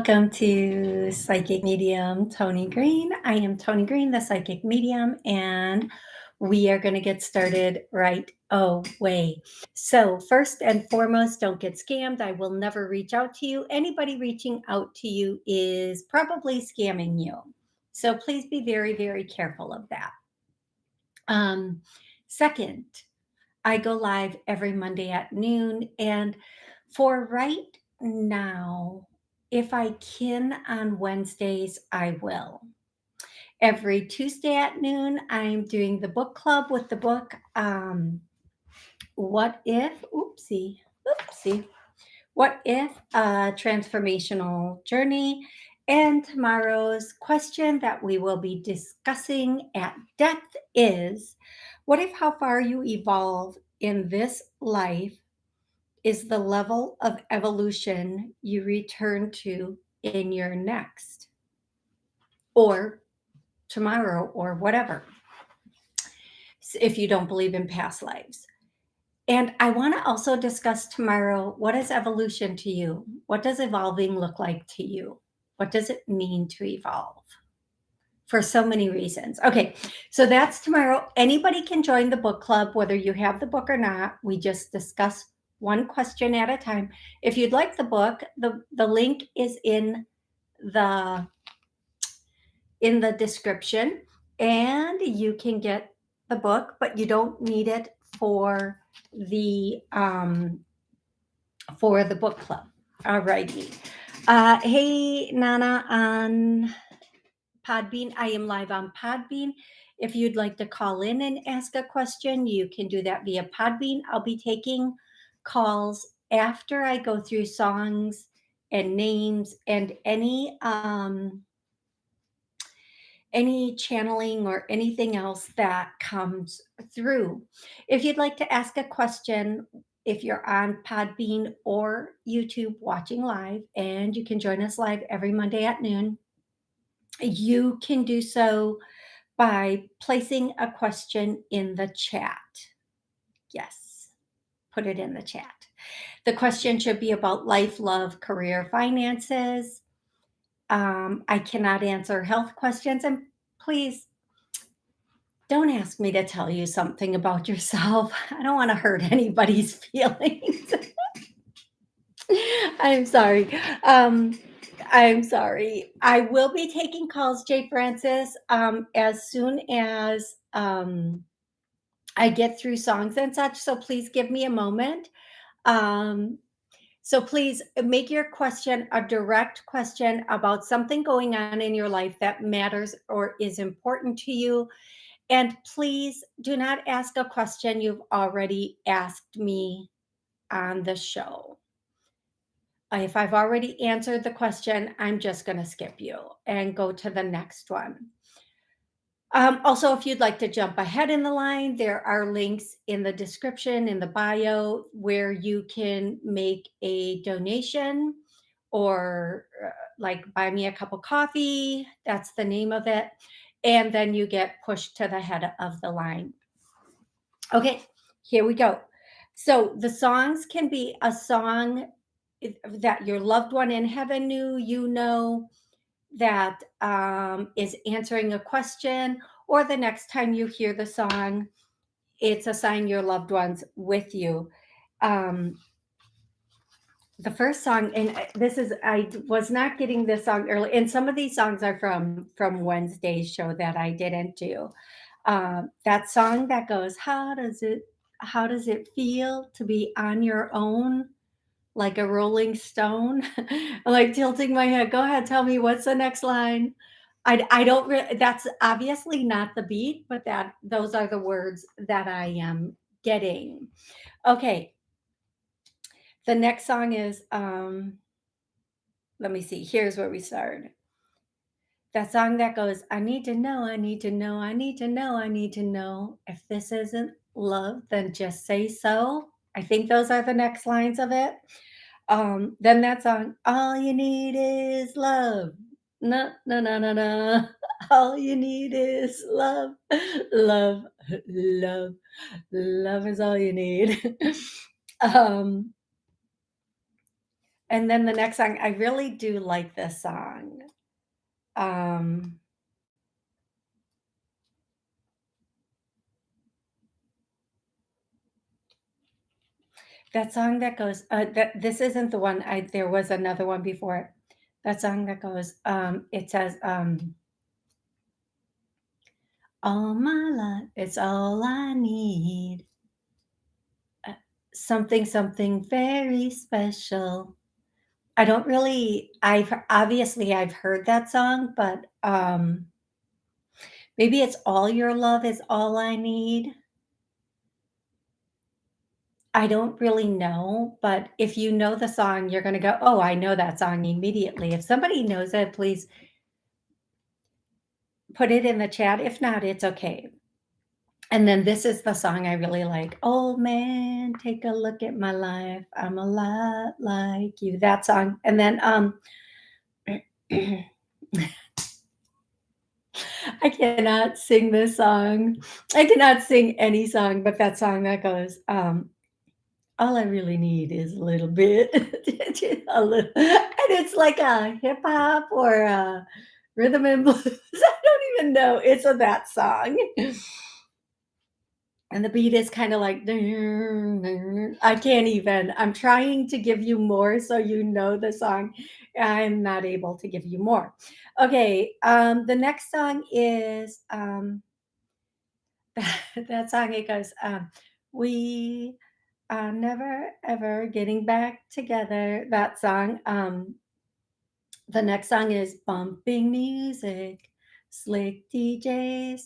Welcome to Psychic Medium Toni Green. I am Toni Green, the Psychic Medium, and we are going to get started right away. So, first and foremost, don't get scammed. I will never reach out to you. Anybody reaching out to you is probably scamming you. So, please be very, very careful of that. Second, I go live every Monday at noon, and for right now, if I can on Wednesdays, I will. Every Tuesday at noon, I'm doing the book club with the book What If, What If a Transformational Journey? And tomorrow's question that we will be discussing at depth is what if how far you evolve in this life is the level of evolution you return to in your next or tomorrow or whatever, if you don't believe in past lives. And I want to also discuss tomorrow, what is evolution to you? What does evolving look like to you? What does it mean to evolve? For so many reasons. Okay, so that's tomorrow. Anybody can join the book club, whether you have the book or not. We just discuss one question at a time. If you'd like the book, the link is in the description, and you can get the book, but you don't need it for the book club. All righty. Hey, Nana on Podbean. I am live on Podbean. If you'd like to call in and ask a question, you can do that via Podbean. I'll be taking calls after I go through songs and names and any channeling or anything else that comes through. If you'd like to ask a question, if you're on Podbean or YouTube watching live, and you can join us live every Monday at noon, you can do so by placing a question in the chat. Yes, put it in the chat. The question should be about life, love, career, finances. I cannot answer health questions, and please don't ask me to tell you something about yourself. I don't want to hurt anybody's feelings. I'm sorry. I'm sorry. I will be taking calls, Jay Francis, as soon as I get through songs and such. So please give me a moment. So please make your question a direct question about something going on in your life that matters or is important to you. And please do not ask a question you've already asked me on the show. If I've already answered the question, I'm just going to skip you and go to the next one. Also, if you'd like to jump ahead in the line, there are links in the description, in the bio, where you can make a donation or like buy me a cup of coffee. That's the name of it. And then you get pushed to the head of the line. Okay, here we go. So the songs can be a song that your loved one in heaven knew, you know, that is answering a question, or the next time you hear the song, it's a sign your loved one's with you. The first song, and this is, I was not getting this song early, and some of these songs are from Wednesday's show that I didn't do. That song that goes, how does it feel to be on your own, like a rolling stone? I'm like tilting my head. Go ahead, tell me, what's the next line? I don't that's obviously not the beat, but those are the words that I am getting. Okay. The next song is let me see. Here's where we start. That song that goes, I need to know, I need to know, I need to know, I need to know. If this isn't love, then just say so. I think those are the next lines of it. Then that song, all you need is love. No, no, no, no, no. All you need is love. Love, love, love is all you need. And then the next song, I really do like this song. Um, that song that goes, that this isn't the one. There was another one before it. That song that goes, it says, all my life, it's all I need. Uh, something, something very special. I don't really, I've heard that song, but maybe it's all your love is all I need. I don't really know, but if you know the song, you're gonna go, "Oh, I know that song immediately." If somebody knows it, please put it in the chat. If not, it's okay. And then this is the song I really like. "Oh man, take a look at my life. I'm a lot like you." That song. And then, I cannot sing this song. I cannot sing any song but that song that goes, all I really need is a little bit, a little, and it's like a hip hop or a rhythm and blues. I don't even know. It's a that song. And the beat is kind of like, I can't even. I'm trying to give you more so you know the song. I'm not able to give you more. Okay, the next song is that song. It goes, we never ever getting back together. That song. The next song is bumping music, slick DJs.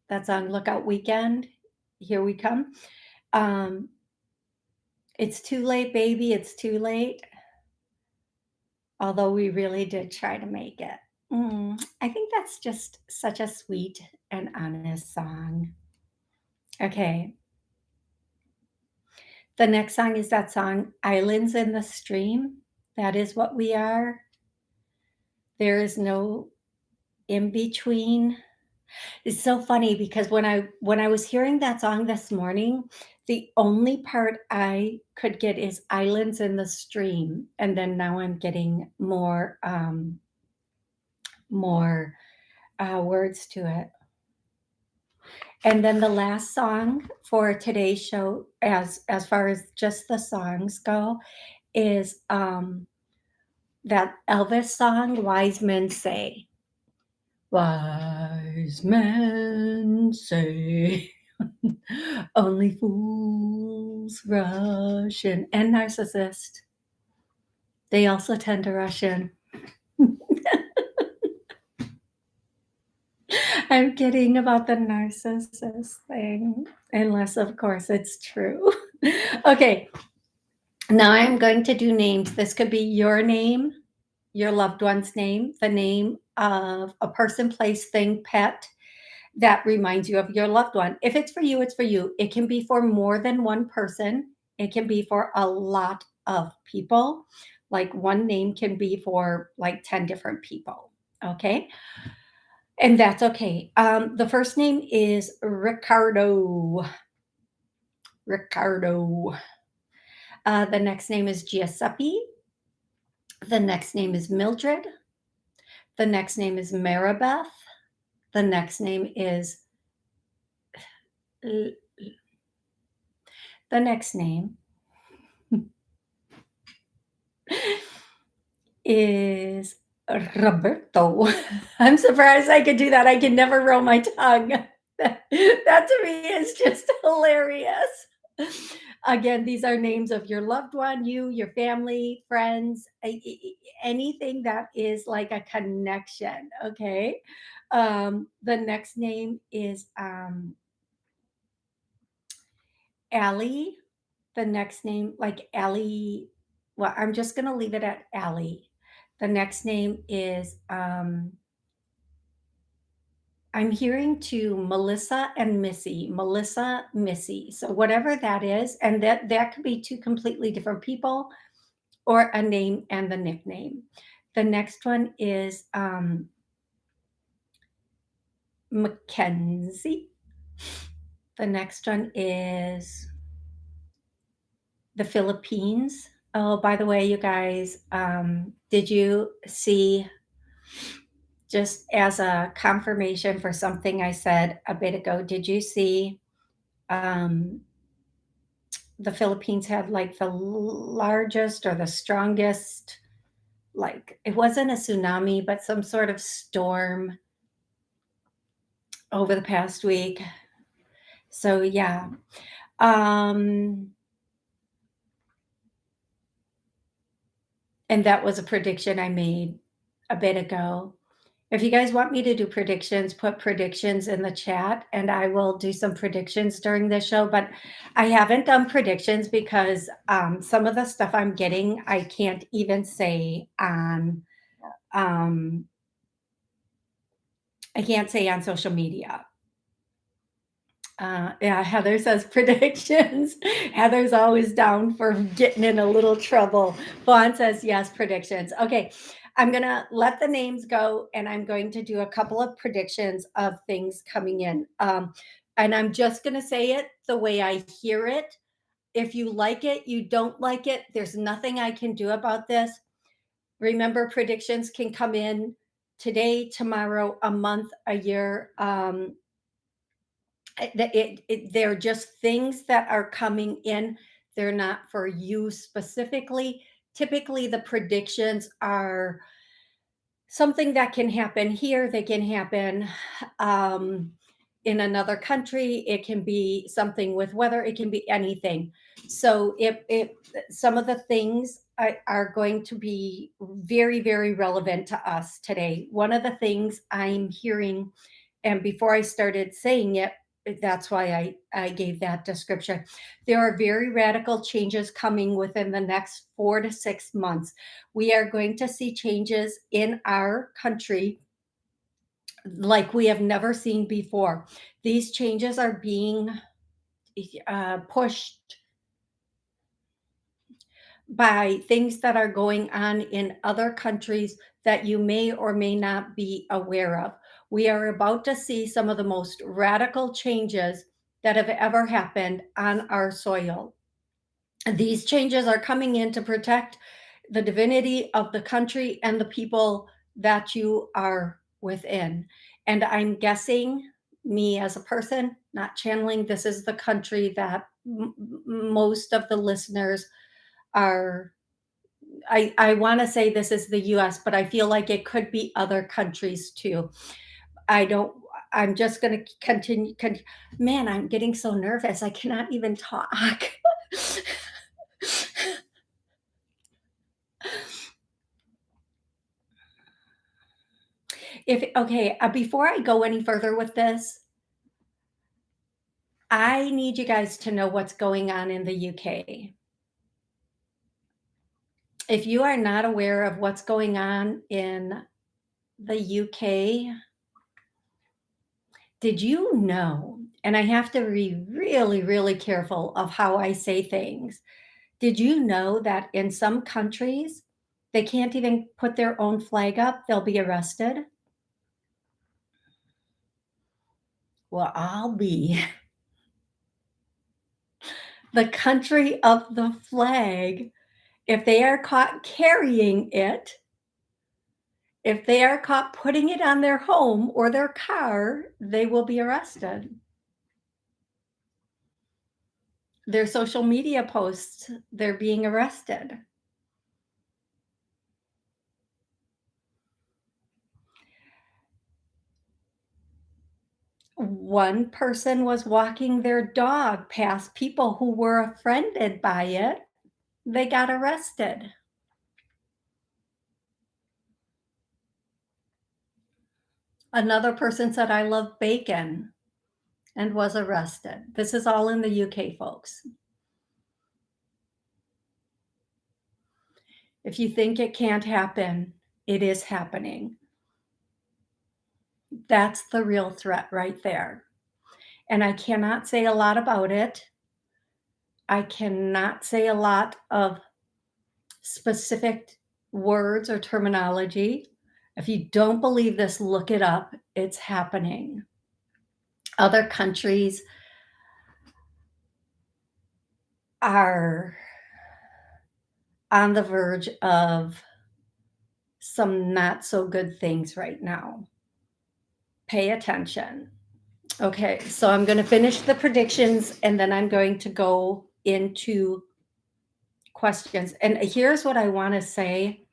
That song, Lookout Weekend. Here we come. Um, it's too late, baby. It's too late. Although we really did try to make it. I think that's just such a sweet and honest song. Okay. The next song is that song, Islands in the Stream. That is what we are. There is no in between. It's so funny because when I was hearing that song this morning, the only part I could get is islands in the stream, and then now I'm getting more words to it. And then the last song for today's show, as far as just the songs go, is that Elvis song, "Wise Men Say." Wise men say only fools rush in, and narcissists. They also tend to rush in. I'm kidding about the narcissist thing, unless, of course, it's true. Okay, now I'm going to do names. This could be your name, your loved one's name, the name of a person, place, thing, pet that reminds you of your loved one. If it's for you, it's for you. It can be for more than one person. It can be for a lot of people. Like one name can be for like 10 different people. Okay. And that's okay. The first name is Ricardo. Ricardo. The next name is Giuseppe. The next name is Mildred. The next name is Maribeth. The next name is the next name is Roberto. I'm surprised I could do that. I can never roll my tongue. That to me is just hilarious. Again, these are names of your loved one, you, your family, friends, anything that is like a connection. Okay. The next name is Allie. The next name, like Allie, well, I'm just going to leave it at Allie. The next name is, I'm hearing to Melissa and Missy, Melissa, Missy. So whatever that is, and that could be two completely different people or a name and the nickname. The next one is Mackenzie. The next one is the Philippines. Oh, by the way, you guys, did you see, just as a confirmation for something I said a bit ago, did you see um, the Philippines had like the largest or the strongest, like it wasn't a tsunami, but some sort of storm over the past week. So yeah. Um, and that was a prediction I made a bit ago. If you guys want me to do predictions, put predictions in the chat and I will do some predictions during this show. But I haven't done predictions because some of the stuff I'm getting, I can't even say on, um, I can't say on social media. Yeah, Heather says predictions. Heather's always down for getting in a little trouble. Vaughn says yes, predictions. Okay, I'm gonna let the names go, and I'm going to do a couple of predictions of things coming in. And I'm just gonna say it the way I hear it. If you like it, you don't like it. There's nothing I can do about this. Remember, predictions can come in today, tomorrow, a month, a year. They're just things that are coming in. They're not for you specifically. Typically, the predictions are something that can happen here. They can happen um, in another country. It can be something with weather. It can be anything. So, if some of the things are going to be very, very relevant to us today. One of the things I'm hearing, and before I started saying it, that's why I gave that description. There are very radical changes coming within the next 4 to 6 months. We are going to see changes in our country like we have never seen before. These changes are being pushed by things that are going on in other countries that you may or may not be aware of. We are about to see some of the most radical changes that have ever happened on our soil. These changes are coming in to protect the divinity of the country and the people that you are within. And I'm guessing, me as a person, not channeling, this is the country that most of the listeners are. I want to say this is the US, but I feel like it could be other countries too. I don't, I'm just going to continue. Man, I'm getting so nervous. I cannot even talk. If okay, before I go any further with this, I need you guys to know what's going on in the UK. If you are not aware of what's going on in the UK, did you know? And I have to be really, really careful of how I say things. Did you know that in some countries, they can't even put their own flag up? They'll be arrested. Well, I'll be the country of the flag. If they are caught carrying it, if they are caught putting it on their home or their car, they will be arrested. Their social media posts, they're being arrested. One person was walking their dog past people who were offended by it. They got arrested. Another person said, I love bacon and was arrested. This is all in the UK, folks. If you think it can't happen, it is happening. That's the real threat right there. And I cannot say a lot about it. I cannot say a lot of specific words or terminology. If you don't believe this, look it up. It's happening. Other countries are on the verge of some not so good things right now. Pay attention. Okay, so I'm going to finish the predictions and then I'm going to go into questions. And here's what I want to say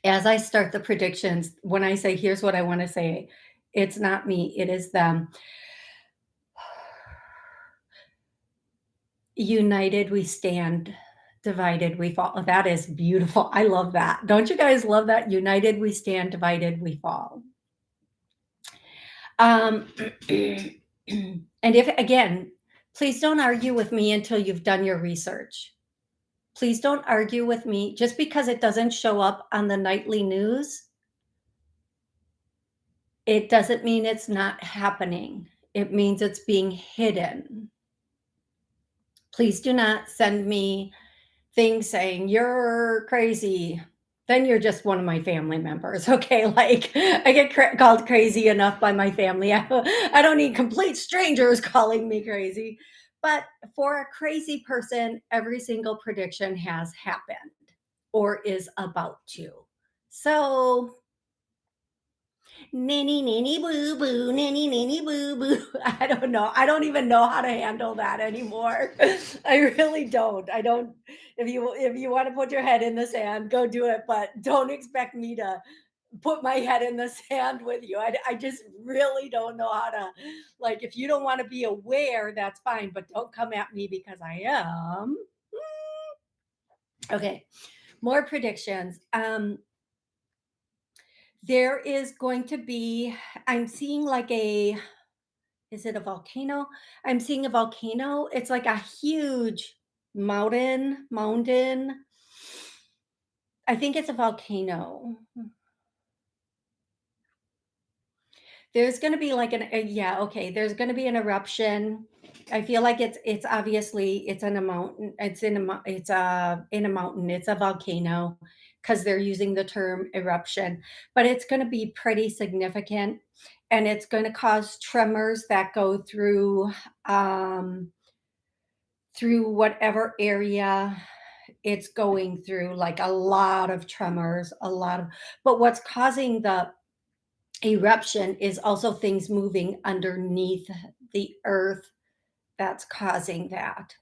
as I start the predictions. When I say, here's what I want to say, it's not me, it is them. United we stand, divided we fall. That is beautiful. I love that. Don't you guys love that? United we stand, divided we fall. Um, and if, again, please don't argue with me until you've done your research. Please don't argue with me just because it doesn't show up on the nightly news. It doesn't mean it's not happening. It means it's being hidden. Please do not send me things saying you're crazy. Then you're just one of my family members. Okay, like I get called crazy enough by my family. I don't need complete strangers calling me crazy. But for a crazy person, every single prediction has happened or is about to. So nanny nanny boo boo, nanny nanny boo boo. I don't know. I don't even know how to handle that anymore. I really don't. I don't. If you want to put your head in the sand, go do it. But don't expect me to put my head in the sand with you. I just really don't know how to. Like, if you don't want to be aware, that's fine. But don't come at me because I am. Okay, more predictions. There is going to be, I'm seeing like is it a volcano? I'm seeing a volcano. It's like a huge mountain. I think it's a volcano. There's gonna be like yeah, okay, there's gonna be an eruption. I feel like it's obviously it's in a mountain. In a mountain. It's a volcano because they're using the term eruption, but it's gonna be pretty significant and it's gonna cause tremors that go um through whatever area it's going through, like a lot of tremors, but what's causing the eruption is also things moving underneath the earth that's causing that.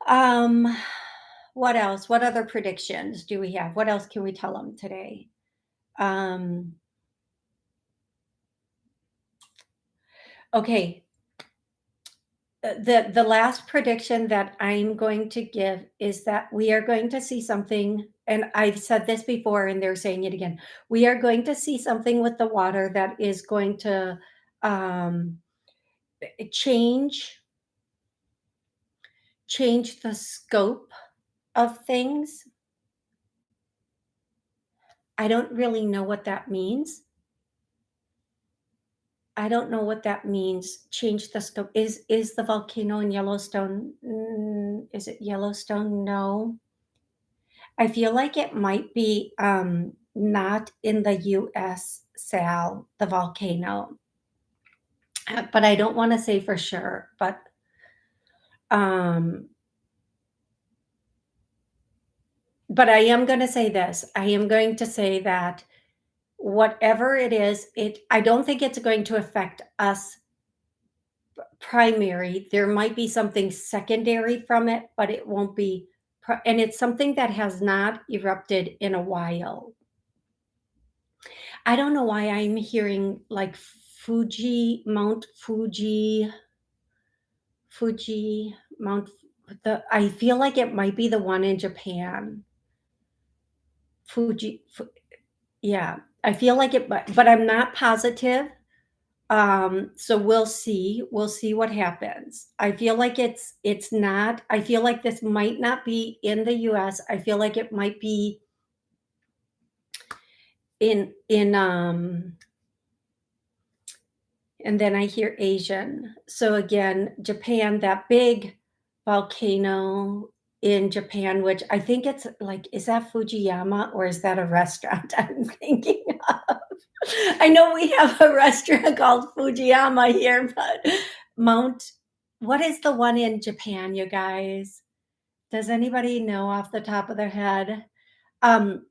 Um, what else? What other predictions do we have? What else can we tell them today? Um, okay. The last prediction that I'm going to give is that we are going to see something, and I've said this before, and they're saying it again. We are going to see something with the water that is going to um, change change the scope of things. I don't really know what that means. I don't know what that means. Change the scope. Is the volcano in Yellowstone? Is it Yellowstone? No. I feel like it might be not in the U.S. Sal, the volcano, but I don't want to say for sure. Um, but I am going to say this. I am going to say that whatever it is, I don't think it's going to affect us primary. There might be something secondary from it, but it won't be and it's something that has not erupted in a while. I don't know why I'm hearing like Mount Fuji, Mount I feel like it might be the one in Japan. Fuji, yeah, I feel like it, but I'm not positive. So we'll see what happens. I feel like it's not, I feel like this might not be in the US. I feel like it might be in and then I hear Asian. So again, Japan, that big volcano in Japan, which I think it's like, is that Fujiyama or is that a restaurant I'm thinking of? I know we have a restaurant called Fujiyama here, but Mount, what is the one in Japan, you guys? Does anybody know off the top of their head? Um,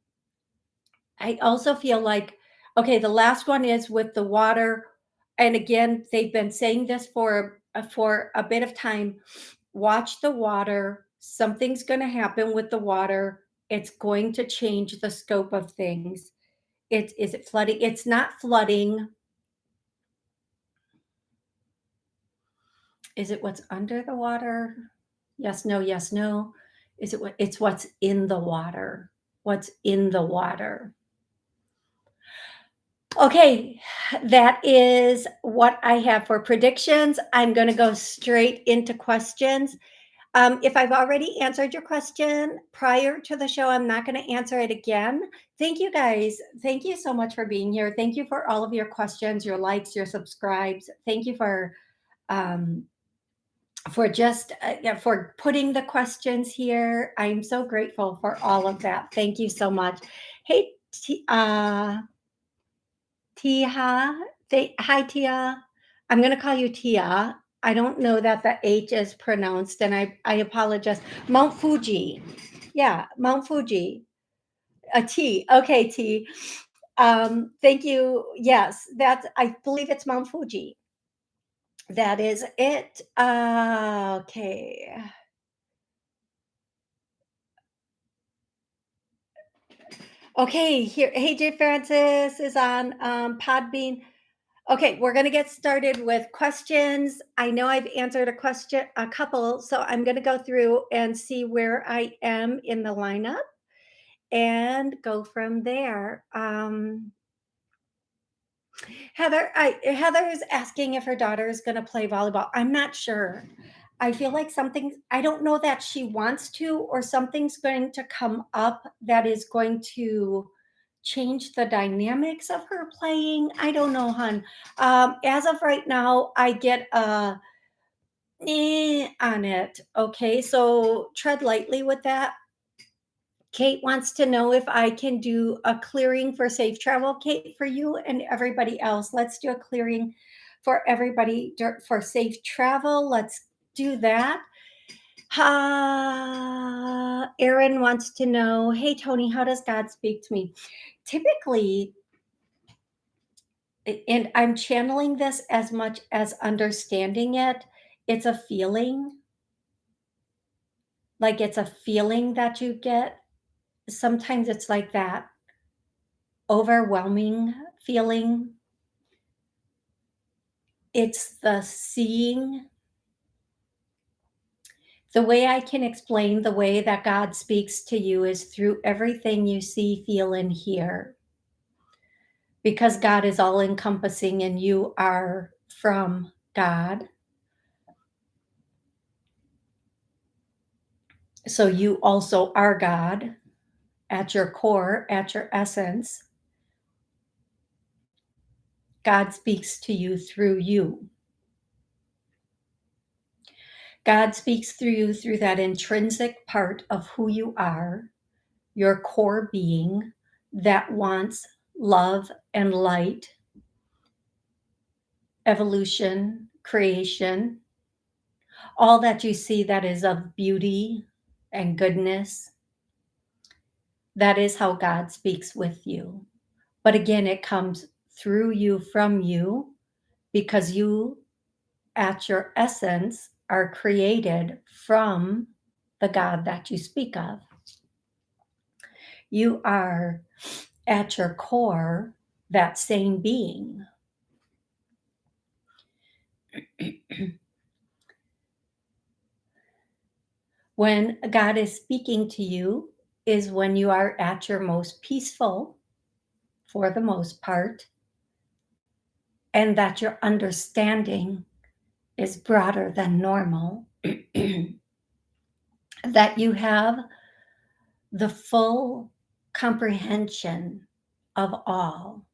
I also feel like, okay, the last one is with the water. And again, they've been saying this for a bit of time. Watch the water. Something's going to happen with the water. It's going to change the scope of things. Is it flooding? It's not flooding. Is it what's under the water? Yes, no, yes, no. Is it what it's what's in the water? What's in the water? Okay, that is what I have for predictions. I'm going to go straight into questions. If I've already answered your question prior to the show, I'm not going to answer it again. Thank you guys. Thank you so much for being here. Thank you for all of your questions, your likes, your subscribes. Thank you um, for just yeah, for putting the questions here. I'm so grateful for all of that. Thank you so much. Hey, Tia, hi Tia. I'm going to call you Tia. I don't know that the H is pronounced, and I apologize. Mount Fuji. Yeah, Mount Fuji. A T. Okay, T. Thank you. Yes, that's, I believe it's Mount Fuji. That is it. Okay. Okay, here. Hey, J. Francis is on Podbean. Okay, we're going to get started with questions. I know I've answered a couple, so I'm going to go through and see where I am in the lineup and go from there. Heather is asking if her daughter is going to play volleyball. I'm not sure. I feel like I don't know that she wants to, or something's going to come up that is going to change the dynamics of her playing. I don't know, hon. As of right now, I get a on it. Okay, so tread lightly with that. Kate wants to know if I can do a clearing for safe travel, Kate, for you and everybody else. Let's do a clearing for everybody for safe travel. Let's do that. Erin wants to know, hey, Toni, how does God speak to me? Typically, and I'm channeling this as much as understanding it, it's a feeling. Like it's a feeling that you get. Sometimes it's like that overwhelming feeling. It's the seeing. The way I can explain the way that God speaks to you is through everything you see, feel, and hear. Because God is all encompassing and you are from God. So you also are God at your core, at your essence. God speaks to you through you. God speaks through you through that intrinsic part of who you are, your core being that wants love and light, evolution, creation, all that you see that is of beauty and goodness. That is how God speaks with you. But again, it comes through you, from you, because you, at your essence, are created from the God that you speak of. You are, at your core, that same being. When God is speaking to you is when you are at your most peaceful, for the most part, and that your understanding is broader than normal, that you have the full comprehension of all.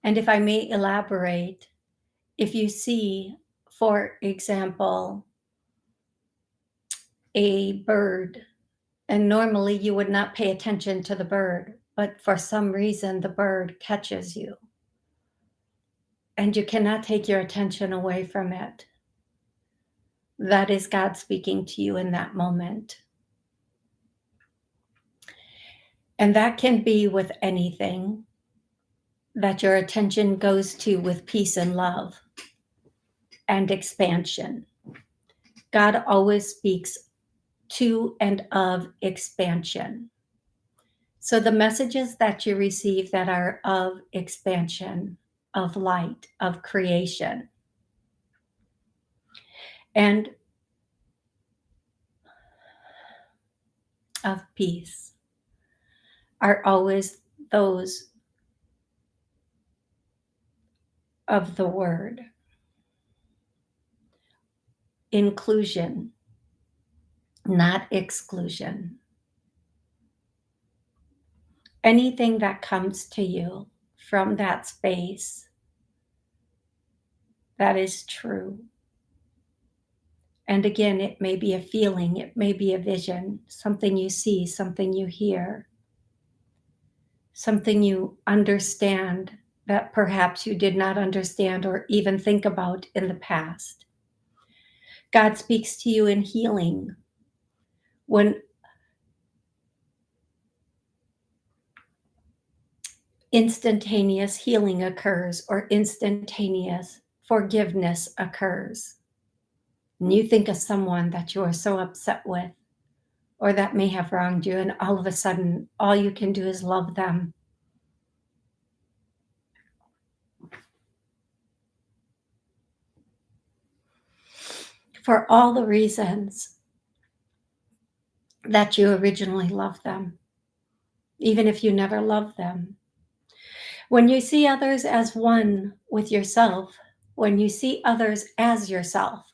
And if I may elaborate, if you see, for example, a bird, and normally you would not pay attention to the bird, but for some reason the bird catches you, and you cannot take your attention away from it. That is God speaking to you in that moment. And that can be with anything that your attention goes to with peace and love and expansion. God always speaks to and of expansion. So the messages that you receive that are of expansion, of light, of creation, and of peace are always those of the word. Inclusion, not exclusion. Anything that comes to you from that space that is true. And again, it may be a feeling, it may be a vision, something you see, something you hear, something you understand that perhaps you did not understand or even think about in the past. God speaks to you in healing when instantaneous healing occurs or instantaneous forgiveness occurs. And you think of someone that you are so upset with or that may have wronged you, and all of a sudden, all you can do is love them. For all the reasons that you originally loved them, even if you never loved them. When you see others as one with yourself, when you see others as yourself,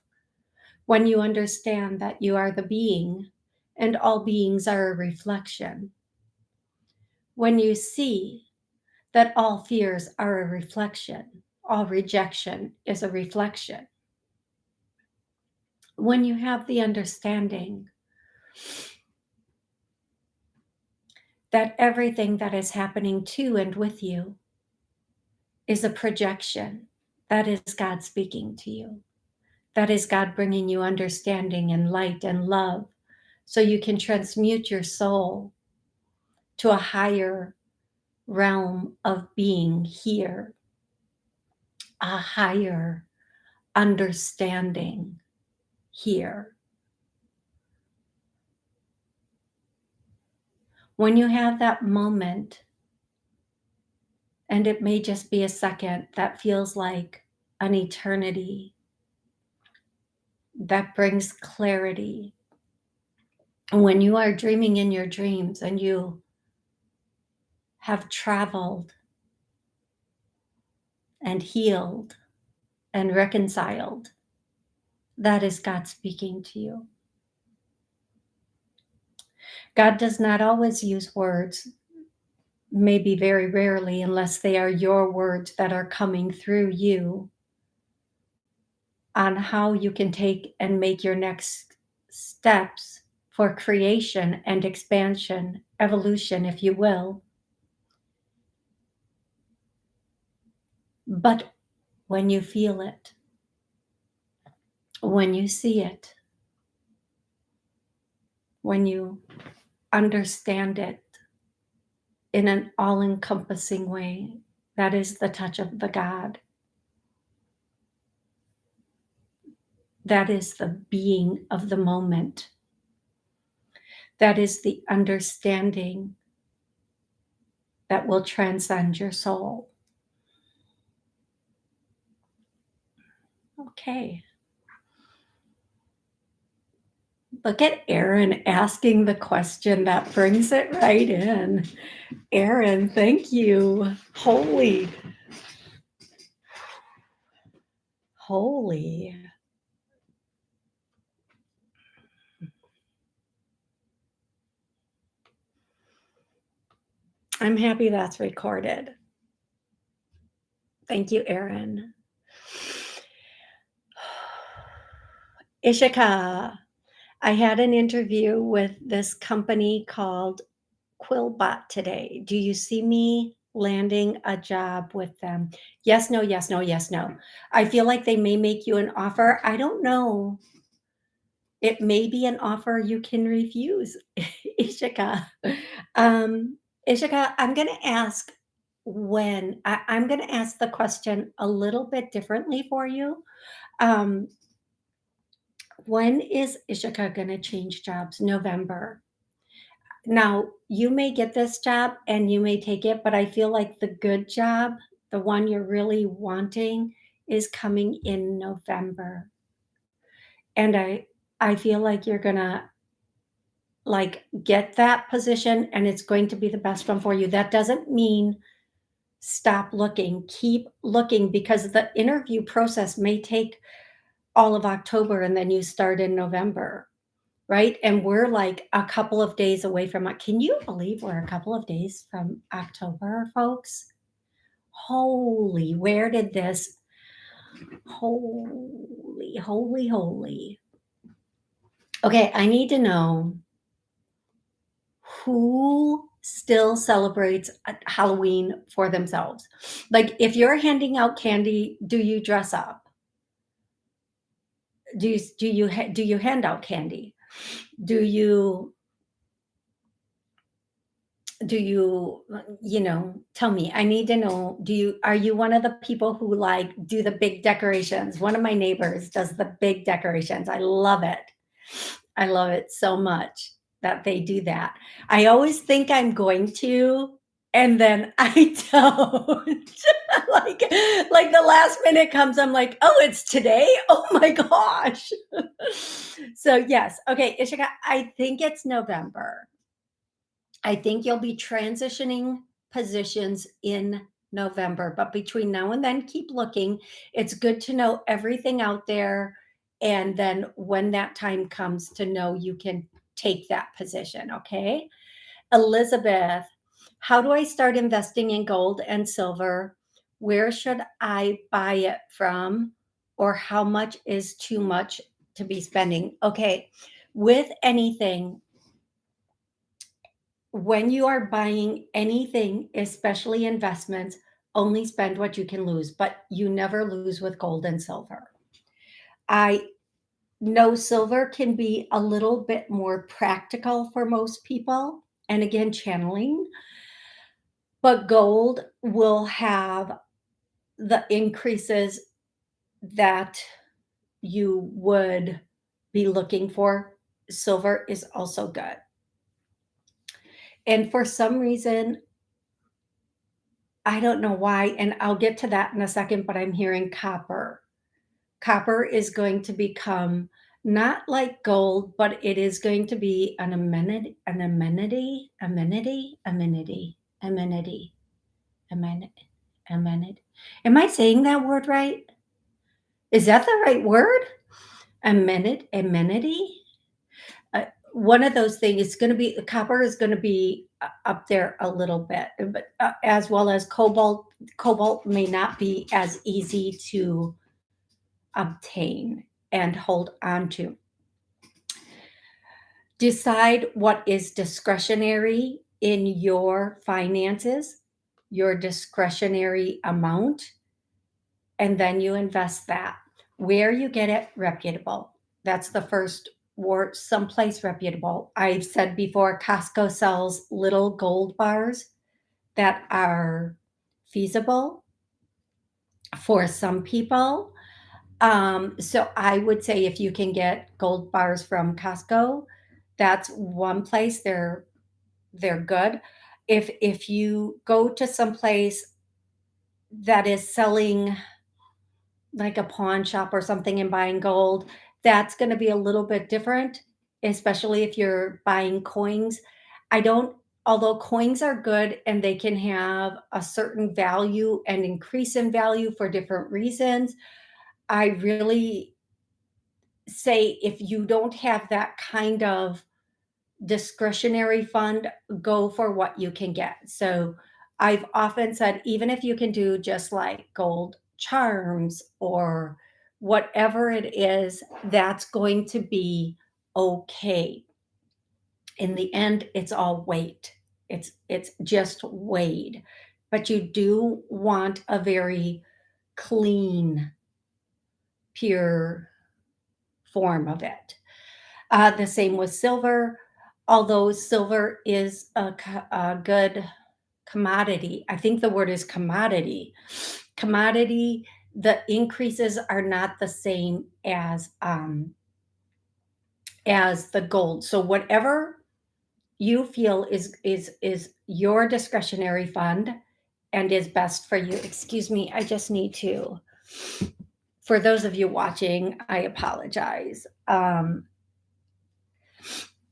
when you understand that you are the being and all beings are a reflection, when you see that all fears are a reflection, all rejection is a reflection, when you have the understanding that everything that is happening to and with you is a projection, that is God speaking to you. That is God bringing you understanding and light and love so you can transmute your soul to a higher realm of being here, a higher understanding here. When you have that moment, and it may just be a second that feels like an eternity, that brings clarity. When you are dreaming in your dreams and you have traveled and healed and reconciled, that is God speaking to you. God does not always use words, maybe very rarely, unless they are your words that are coming through you on how you can take and make your next steps for creation and expansion, evolution, if you will. But when you feel it, when you see it, when you understand it in an all-encompassing way, that is the touch of the God. That is the being of the moment. That is the understanding that will transcend your soul. Okay. Look at Erin asking the question that brings it right in. Erin, thank you. Holy. I'm happy that's recorded. Thank you, Erin. Ishika, I had an interview with this company called Quillbot today. Do you see me landing a job with them? Yes, no, yes, no, yes, no. I feel like they may make you an offer. I don't know It may be an offer you can refuse, Ishika. Um, Ishika, I'm gonna ask the question a little bit differently for you. Um, when is Ishika gonna change jobs? November. Now, you may get this job and you may take it, but I feel like the good job, the one you're really wanting, is coming in November. And I feel like you're gonna like get that position and it's going to be the best one for you. That doesn't mean stop looking. Keep looking because the interview process may take all of October and then you start in November, right? And we're like a couple of days away from it. Can you believe we're a couple of days from October, folks? Holy, where did this holy. Okay, I need to know who still celebrates Halloween for themselves. Like if you're handing out candy, do you dress up? Do you hand out candy? Do you tell me. I need to know, are you one of the people who like do the big decorations? One of my neighbors does the big decorations. I love it. I love it so much that they do that. I always think I'm going to, and then I don't. like like the last minute comes, I'm like, oh, it's today. Oh my gosh. So yes, okay, Ishika, I think it's November. I think you'll be transitioning positions in November, but between now and then, keep looking. It's good to know everything out there. And then when that time comes to know you can take that position. Okay. Elizabeth, how do I start investing in gold and silver? Where should I buy it from? Or how much is too much to be spending? Okay. With anything, when you are buying anything, especially investments, only spend what you can lose, but you never lose with gold and silver. I know silver can be a little bit more practical for most people. And again, channeling, but gold will have the increases that you would be looking for. Silver is also good. And for some reason, I don't know why, and I'll get to that in a second, but I'm hearing copper. Copper is going to become not like gold, but it is going to be amenity. Am I saying that word right? Is that the right word? Amenity? One of those things is going to be copper is going to be up there a little bit, but as well as cobalt. Cobalt may not be as easy to obtain and hold on to. Decide what is discretionary in your finances, your discretionary amount, and then you invest that. Where you get it, reputable. That's the first, or someplace reputable. I've said before, Costco sells little gold bars that are feasible for some people. So I would say if you can get gold bars from Costco, that's one place they're good. If you go to some place that is selling like a pawn shop or something and buying gold, that's going to be a little bit different, especially if you're buying coins. I don't, although coins are good and they can have a certain value and increase in value for different reasons, I really say if you don't have that kind of discretionary fund, go for what you can get. So I've often said, even if you can do just like gold charms or whatever it is, that's going to be okay. In the end, it's all weight. It's just weighed. But you do want a very clean, pure form of it. The same with silver, although silver is a good commodity. I think the word is commodity. Commodity, the increases are not the same as the gold. So whatever you feel is your discretionary fund and is best for you. Excuse me, I just need to, for those of you watching, I apologize.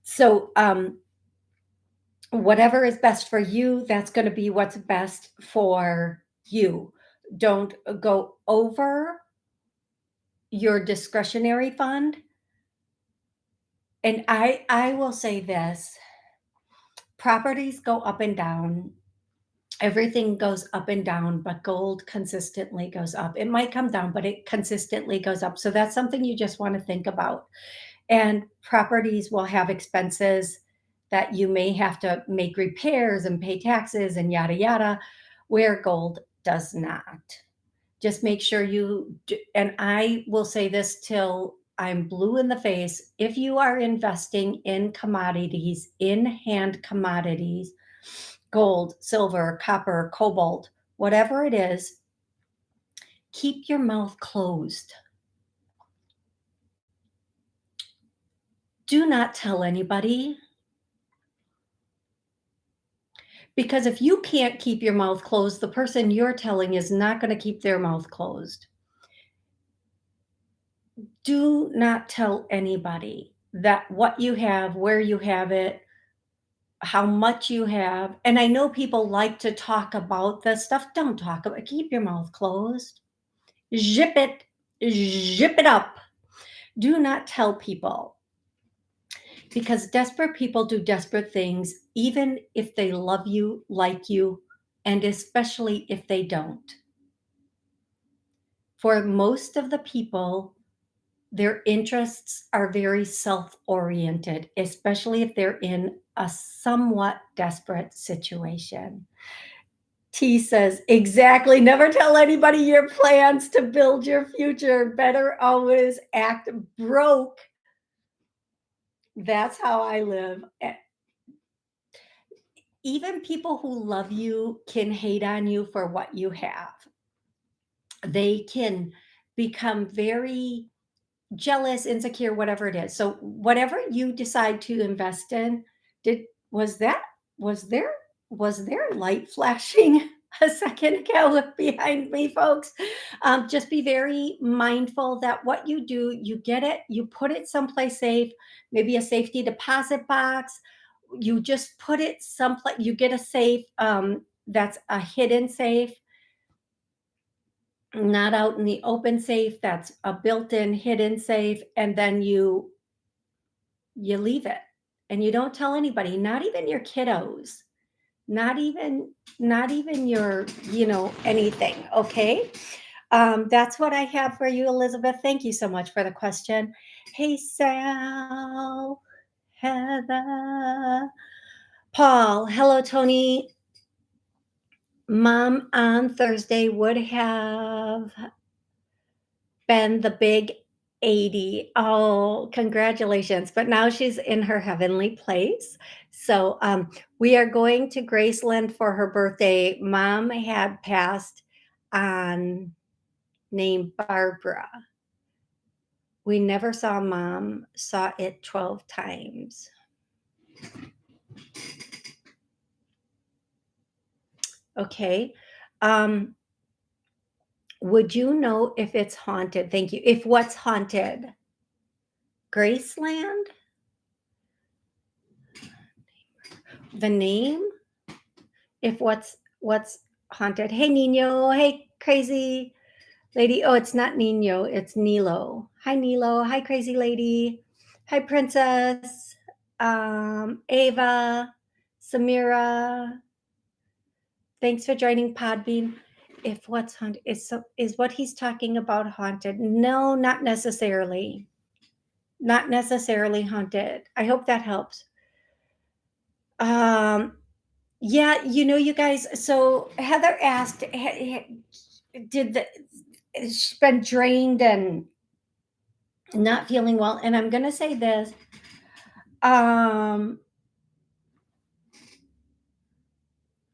So whatever is best for you, that's going to be what's best for you. Don't go over your discretionary fund. And I will say this, properties go up and down. Everything goes up and down, but gold consistently goes up. It might come down, but it consistently goes up. So that's something you just want to think about. And properties will have expenses that you may have to make repairs and pay taxes and yada yada, where gold does not. Just make sure and I will say this till I'm blue in the face. If you are investing in commodities, in hand commodities, gold, silver, copper, cobalt, whatever it is, keep your mouth closed. Do not tell anybody. Because if you can't keep your mouth closed, the person you're telling is not going to keep their mouth closed. Do not tell anybody that what you have, where you have it, how much you have. And I know people like to talk about this stuff. Don't talk about it. Keep your mouth closed. Zip it up. Do not tell people, because desperate people do desperate things, even if they love you, like you, and especially if they don't. For most of the people, their interests are very self-oriented, especially if they're in a somewhat desperate situation. T says, exactly. Never tell anybody your plans to build your future. Better always act broke. That's how I live. Even people who love you can hate on you for what you have. They can become very jealous, insecure, whatever it is. So whatever you decide to invest in, did was that was there was there light flashing a second ago behind me, folks? Just be very mindful that what you do, you get it, you put it someplace safe, maybe a safety deposit box. You just put it someplace. You get a safe that's a hidden safe, not out in the open safe, that's a built-in hidden safe, and then you leave it and you don't tell anybody, not even your kiddos, not even your, anything. Okay. That's what I have for you, Elizabeth. Thank you so much for the question. Hey, Sal, Heather, Paul. Hello, Toni. Mom on Thursday would have been the big 80. Oh, congratulations. But now she's in her heavenly place. So we are going to Graceland for her birthday. Mom had passed on, named Barbara. We never saw mom, saw it 12 times. Okay. Would you know if it's haunted? Thank you. If what's haunted? Graceland? The name? If what's haunted? Hey, Nino. Hey, crazy lady. Oh, it's not Nino. It's Nilo. Hi, Nilo. Hi, crazy lady. Hi, princess. Ava, Samira. Thanks for joining Podbean. If what's haunted is what he's talking about haunted? No, not necessarily. Not necessarily haunted. I hope that helps. Yeah, you guys. So Heather asked, did she's been drained and not feeling well? And I'm going to say this: Um,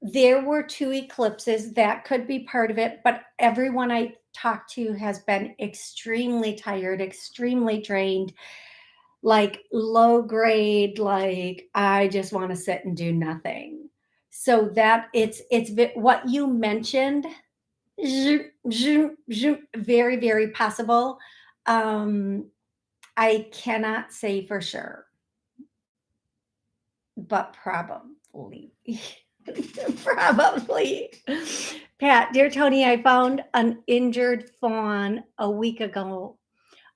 there were 2 eclipses, that could be part of it, but everyone I talked to has been extremely tired, extremely drained, like low grade, like I just wanna sit and do nothing. So that what you mentioned, zoom, zoom, zoom, very, very possible. Um, I cannot say for sure, but probably. Probably. Pat, dear Tony, I found an injured fawn a week ago.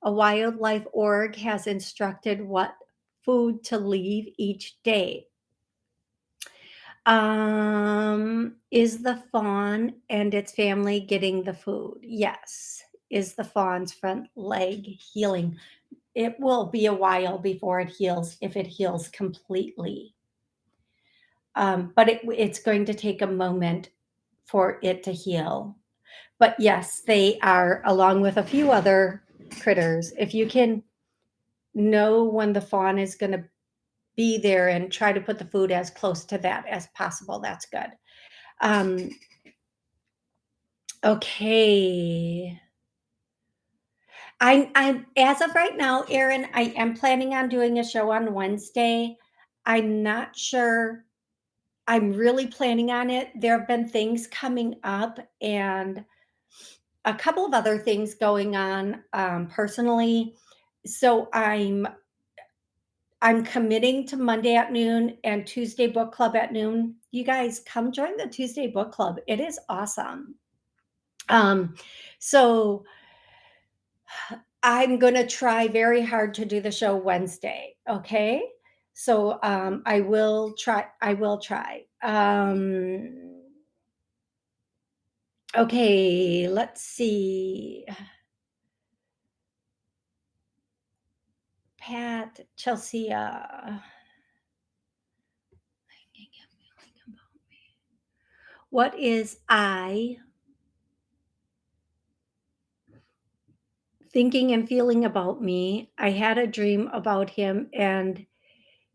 A wildlife org has instructed what food to leave each day. Is the fawn and its family getting the food? Yes. Is the fawn's front leg healing? It will be a while before it heals, if it heals completely. But it's going to take a moment for it to heal. But yes, they are, along with a few other critters. If you can know when the fawn is going to be there and try to put the food as close to that as possible, that's good. Um, okay. I'm as of right now, Erin, I am planning on doing a show on Wednesday. I'm not sure. I'm really planning on it. There have been things coming up and a couple of other things going on personally. So I'm committing to Monday at noon and Tuesday book club at noon. You guys come join the Tuesday book club. It is awesome. So I'm going to try very hard to do the show Wednesday. Okay. So I will try. I will try. Okay. Let's see. Pat, Chelsea. What is I thinking and feeling about me? I had a dream about him and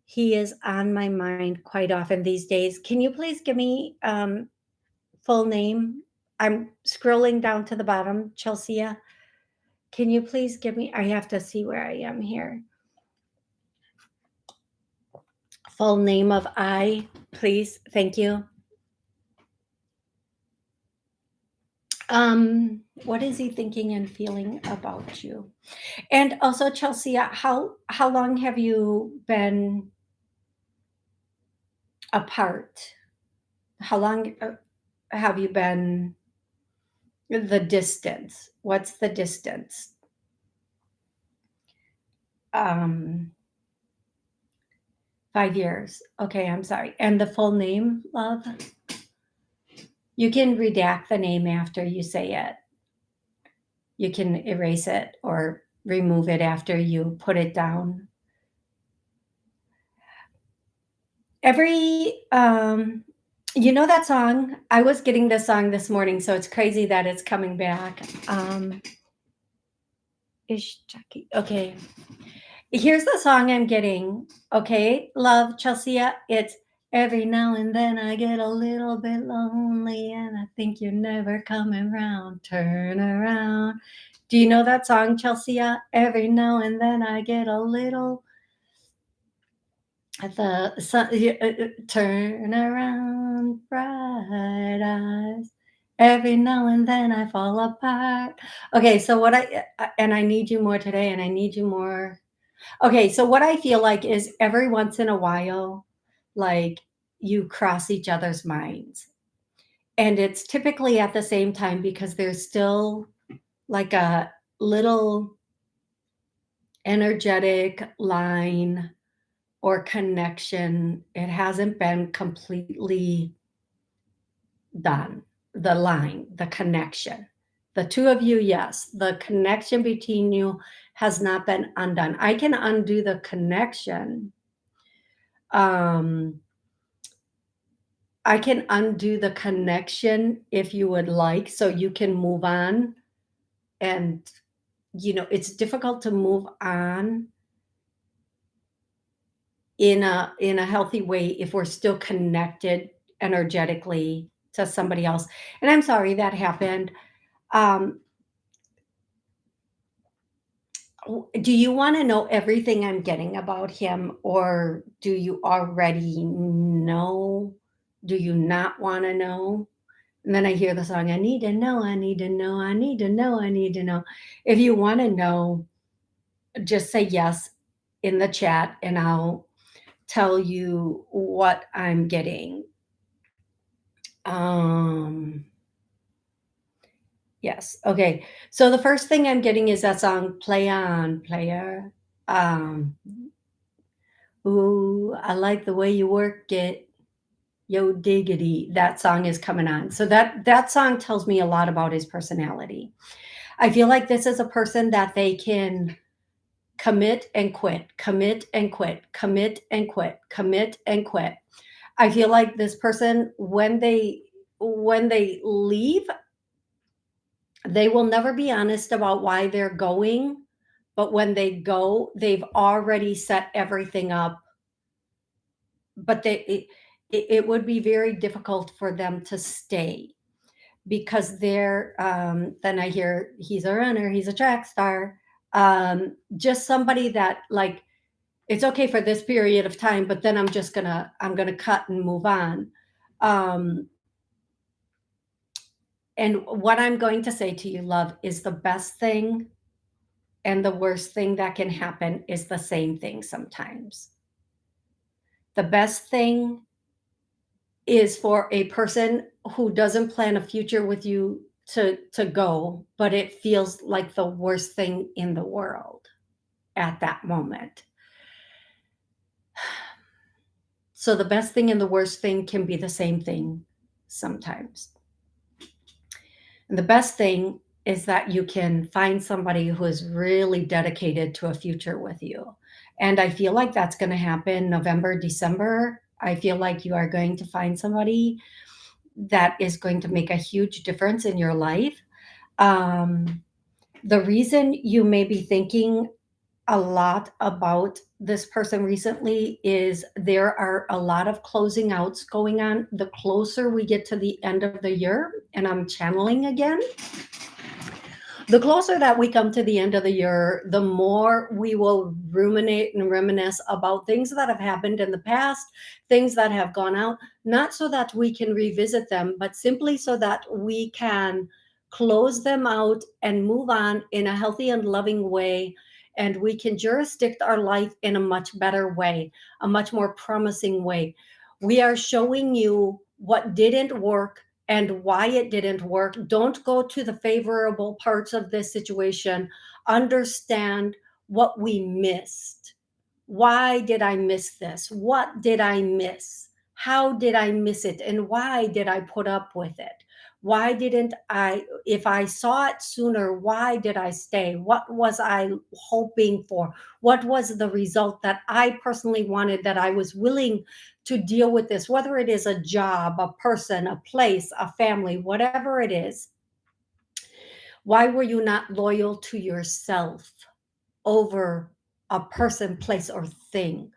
he is on my mind quite often these days. Can you please give me full name? I'm scrolling down to the bottom, Chelsea. Can you please give me? I have to see where I am here. Full name of I, please. Thank you. What is he thinking and feeling about you? And also, Chelsea, how long have you been apart? How long have you been the distance? What's the distance? Um, 5 years. Okay, I'm sorry. And the full name, love? You can redact the name after you say it. You can erase it or remove it after you put it down. Every you know that song? I was getting this song this morning, so it's crazy that it's coming back. Ish Jackie. Okay. Here's the song I'm getting. Okay, love, Chelsea. It's every now and then I get a little bit lonely and I think you're never coming round. Turn around. Do you know that song, Chelsea? Every now and then I get a little the sun, turn around, bright eyes. Every now and then I fall apart. Okay, so and I need you more today, and I need you more. Okay, so what I feel like is every once in a while, like you cross each other's minds. And it's typically at the same time because there's still like a little energetic line or connection. It hasn't been completely done. The line, the connection. The two of you, yes. The connection between you has not been undone. I can undo the connection. I can undo the connection if you would like, so you can move on. And, it's difficult to move on in a healthy way if we're still connected energetically to somebody else. And I'm sorry that happened. Um, do you want to know everything I'm getting about him, or do you already know? Do you not want to know? And then I hear the song, I need to know, I need to know, I need to know, I need to know. If you want to know, just say yes in the chat and I'll tell you what I'm getting. Um, yes. Okay. So the first thing I'm getting is that song, Play On, Player. Um, Ooh, I like the way you work it. Yo diggity. That song is coming on. So that song tells me a lot about his personality. I feel like this is a person that they can commit and quit, commit and quit, commit and quit, commit and quit. I feel like this person when they leave, they will never be honest about why they're going, but when they go, they've already set everything up. But it would be very difficult for them to stay because they're then I hear he's a runner, he's a track star, just somebody that like it's okay for this period of time, but then I'm gonna cut and move on. Um, and what I'm going to say to you, love, is the best thing and the worst thing that can happen is the same thing sometimes. The best thing is for a person who doesn't plan a future with you to go, but it feels like the worst thing in the world at that moment. So the best thing and the worst thing can be the same thing sometimes. And the best thing is that you can find somebody who is really dedicated to a future with you. And I feel like that's going to happen November, December. I feel like you are going to find somebody that is going to make a huge difference in your life. Um, the reason you may be thinking a lot about this person recently is there are a lot of closing outs going on. The closer we get to the end of the year, and I'm channeling again, the closer that we come to the end of the year, the more we will ruminate and reminisce about things that have happened in the past, things that have gone out, not so that we can revisit them, but simply so that we can close them out and move on in a healthy and loving way. And we can jurisdict our life in a much better way, a much more promising way. We are showing you what didn't work and why it didn't work. Don't go to the favorable parts of this situation. Understand what we missed. Why did I miss this? What did I miss? How did I miss it? And why did I put up with it? Why didn't I, if I saw it sooner, why did I stay? What was I hoping for? What was the result that I personally wanted, that I was willing to deal with this, whether it is a job, a person, a place, a family, whatever it is? Why were you not loyal to yourself over a person, place, or thing?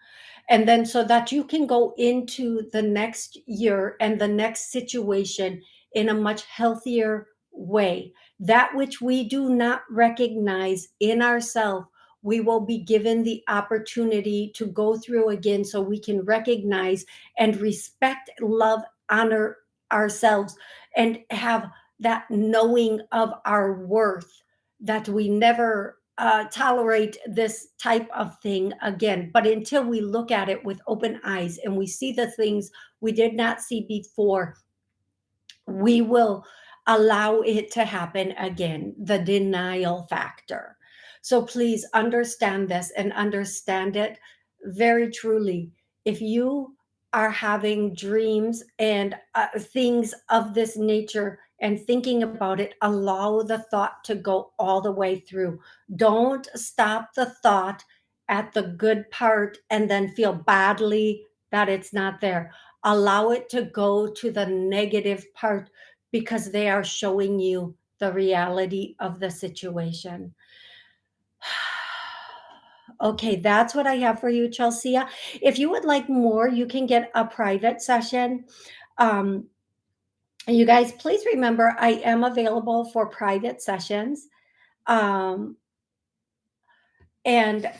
And then so that you can go into the next year and the next situation in a much healthier way. That which we do not recognize in ourselves, we will be given the opportunity to go through again so we can recognize and respect, love, honor ourselves, and have that knowing of our worth, that we never tolerate this type of thing again. But until we look at it with open eyes and we see the things we did not see before, we will allow it to happen again, the denial factor. So please understand this and understand it very truly. If you are having dreams and things of this nature and thinking about it, allow the thought to go all the way through. Don't stop the thought at the good part and then feel badly that it's not there. Allow it to go to the negative part because they are showing you the reality of the situation. Okay, that's what I have for you, Chelsea. If you would like more, you can get a private session. Um, you guys, please remember I am available for private sessions. Um, and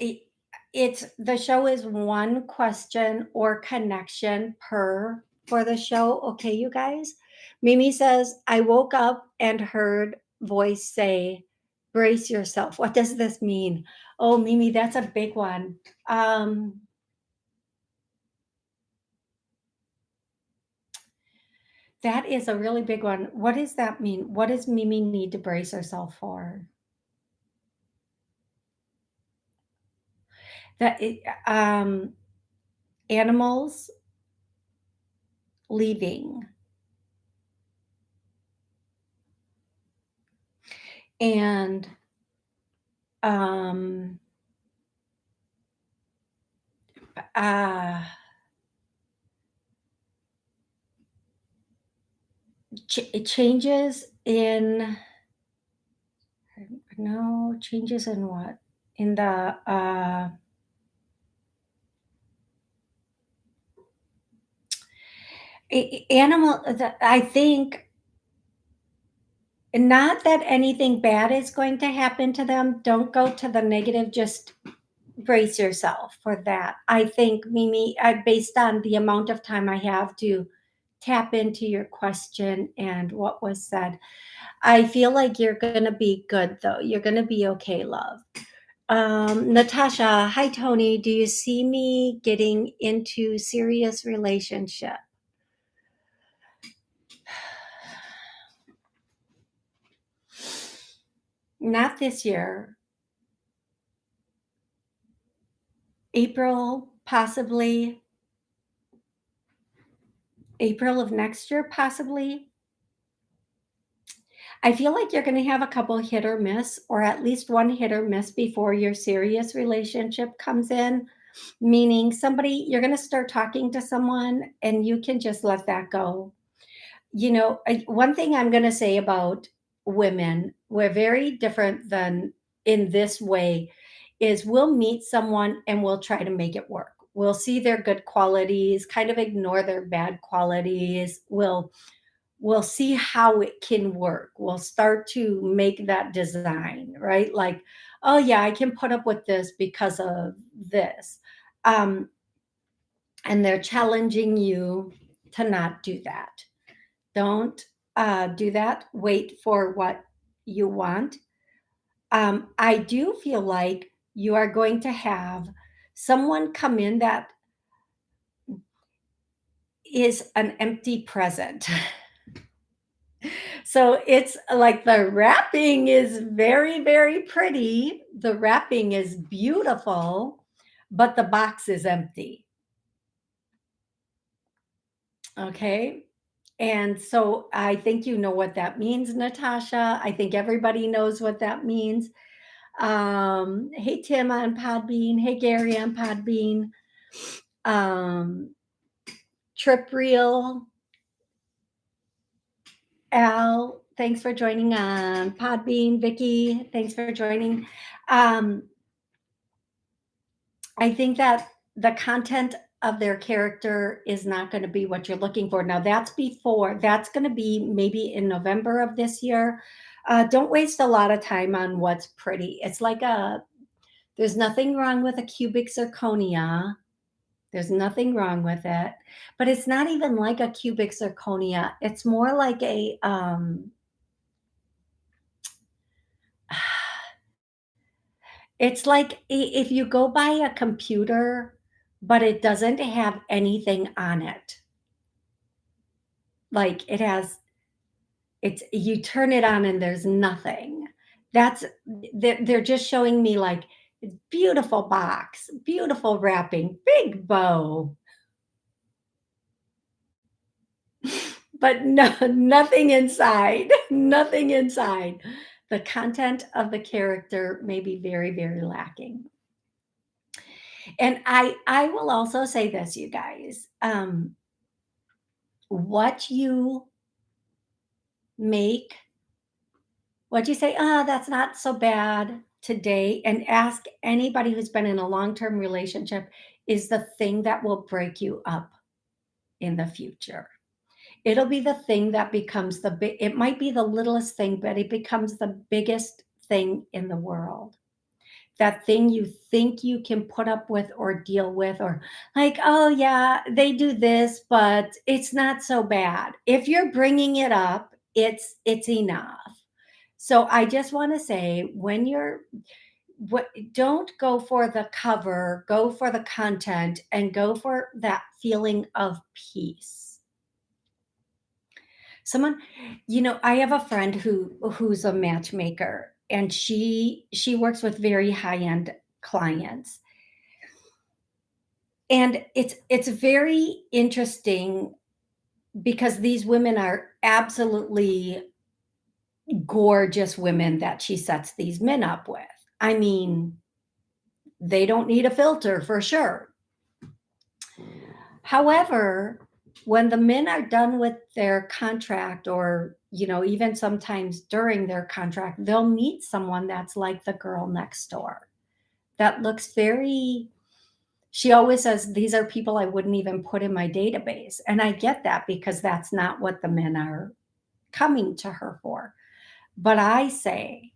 it's the show is one question or connection per for the show. Okay, you guys. Mimi says, I woke up and heard voice say, brace yourself. What does this mean? Oh, Mimi, that's a big one. Um, that is a really big one. What does that mean? What does Mimi need to brace herself for? That it, animals leaving and um uh changes in no changes in what in the animal I think not that anything bad is going to happen to them. Don't go to the negative, just brace yourself for that. I think, Mimi, based on the amount of time I have to tap into your question and what was said, I feel like you're going to be good, though. You're going to be okay, love. Natasha, hi, Toni. Do you see me getting into serious relationship? Not this year. April, possibly. April of next year, possibly. I feel like you're going to have a couple hit or miss, or at least one hit or miss before your serious relationship comes in. Meaning, somebody, you're going to start talking to someone and you can just let that go. One thing I'm going to say about women, we're very different than in this way, is we'll meet someone and we'll try to make it work. We'll see their good qualities, kind of ignore their bad qualities. We'll see how it can work. We'll start to make that design, right? Like, oh yeah, I can put up with this because of this. Um, and they're challenging you to not do that. Don't do that. Wait for what you want. I do feel like you are going to have someone come in that is an empty present. So it's like the wrapping is very, very pretty. The wrapping is beautiful, but the box is empty. Okay. And so I think you know what that means, Natasha. I think everybody knows what that means. Hey, Tim on Podbean. Hey, Gary on Podbean. Um, Trip Reel. Al, thanks for joining on Podbean. Vicky, thanks for joining. Um, I think that the content of their character is not going to be what you're looking for. Now, that's going to be maybe in November of this year. Don't waste a lot of time on what's pretty. It's like there's nothing wrong with a cubic zirconia. There's nothing wrong with it, but it's not even like a cubic zirconia. It's more like it's like if you go buy a computer, but it doesn't have anything on it. Like it's you turn it on and there's nothing. That's they're just showing me like beautiful box, beautiful wrapping, big bow, but no, nothing inside, nothing inside. The content of the character may be very, very lacking. And I will also say this, you guys. What you make, what you say, that's not so bad. today and ask anybody who's been in a long-term relationship, is the thing that will break you up in the future. It'll be the thing that becomes the big, it might be the littlest thing, but it becomes the biggest thing in the world. That thing you think you can put up with or deal with, or like, oh yeah, they do this, but it's not so bad. If you're bringing it up, it's enough. So I just want to say, when you're what don't go for the cover, go for the content, and go for that feeling of peace. Someone, I have a friend who's a matchmaker, and she works with very high-end clients. And it's very interesting because these women are absolutely gorgeous women that she sets these men up with. I mean, they don't need a filter for sure. However, when the men are done with their contract, or, even sometimes during their contract, they'll meet someone that's like the girl next door that looks very, she always says, these are people I wouldn't even put in my database. And I get that, because that's not what the men are coming to her for. But I say,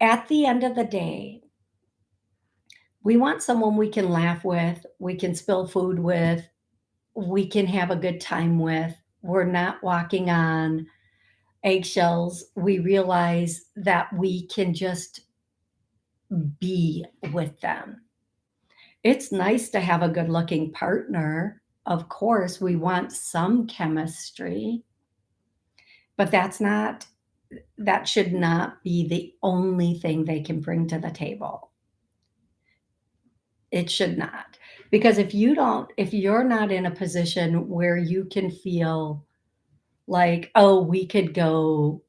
at the end of the day, we want someone we can laugh with, we can spill food with, we can have a good time with. We're not walking on eggshells. We realize that we can just be with them. It's nice to have a good looking partner. Of course, we want some chemistry, but that should not be the only thing they can bring to the table. It should not. Because if you're not in a position where you can feel like, oh, we could go,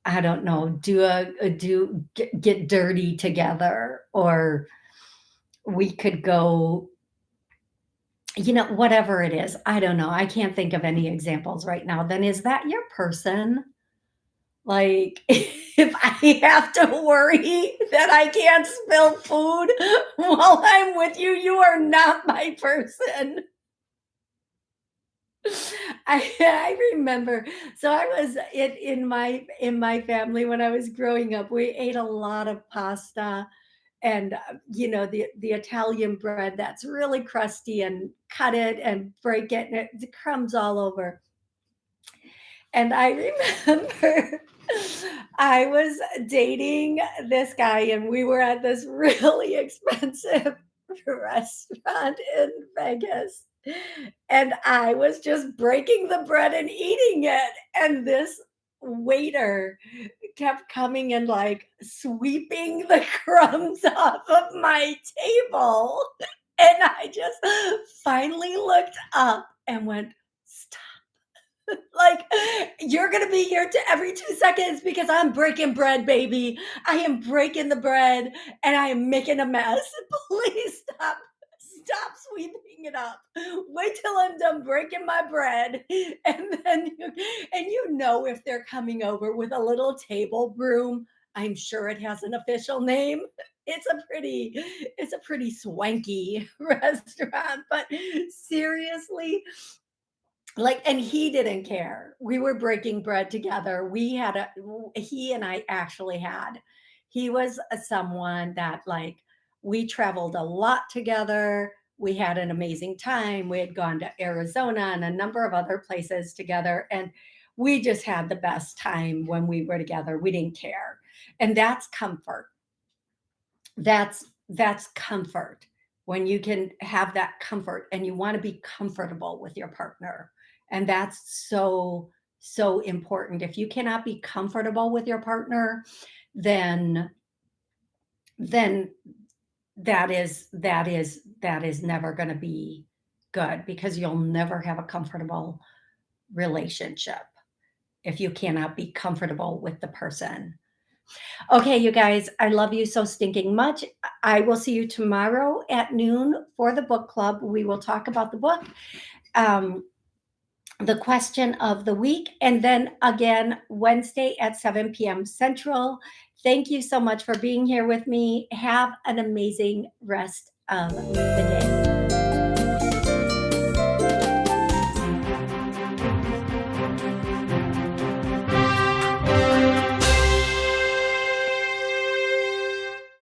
I don't know, get dirty together, or we could go, whatever it is. I don't know. I can't think of any examples right now. Then is that your person? Like, if I have to worry that I can't spill food while I'm with you, you are not my person. I remember. So I was in my family when I was growing up. We ate a lot of pasta, and the Italian bread that's really crusty, and cut it and break it, and the crumbs all over. And I remember I was dating this guy, and we were at this really expensive restaurant in Vegas. And I was just breaking the bread and eating it. And this waiter kept coming and like sweeping the crumbs off of my table. And I just finally looked up and went, stop. Like, you're gonna be here to every 2 seconds, because I'm breaking bread, baby. I am breaking the bread, and I am making a mess. Please stop. Stop sweeping it up. Wait till I'm done breaking my bread. And then if they're coming over with a little table broom, I'm sure it has an official name. It's a pretty swanky restaurant, but seriously, like, and he didn't care. We were breaking bread together. He and I actually had, he was someone that, like, we traveled a lot together. We had an amazing time. We had gone to Arizona and a number of other places together. And we just had the best time when we were together. We didn't care. And that's comfort. That's comfort, when you can have that comfort and you want to be comfortable with your partner. And that's so important. If you cannot be comfortable with your partner, then then that is never going to be good, because you'll never have a comfortable relationship if you cannot be comfortable with the person. Okay, you guys, I love you so stinking much. I will see you tomorrow at noon for the book club. We will talk about the book. Um, the question of the week, and then again Wednesday at 7 p.m. Central. Thank you so much for being here with me. Have an amazing rest of the day.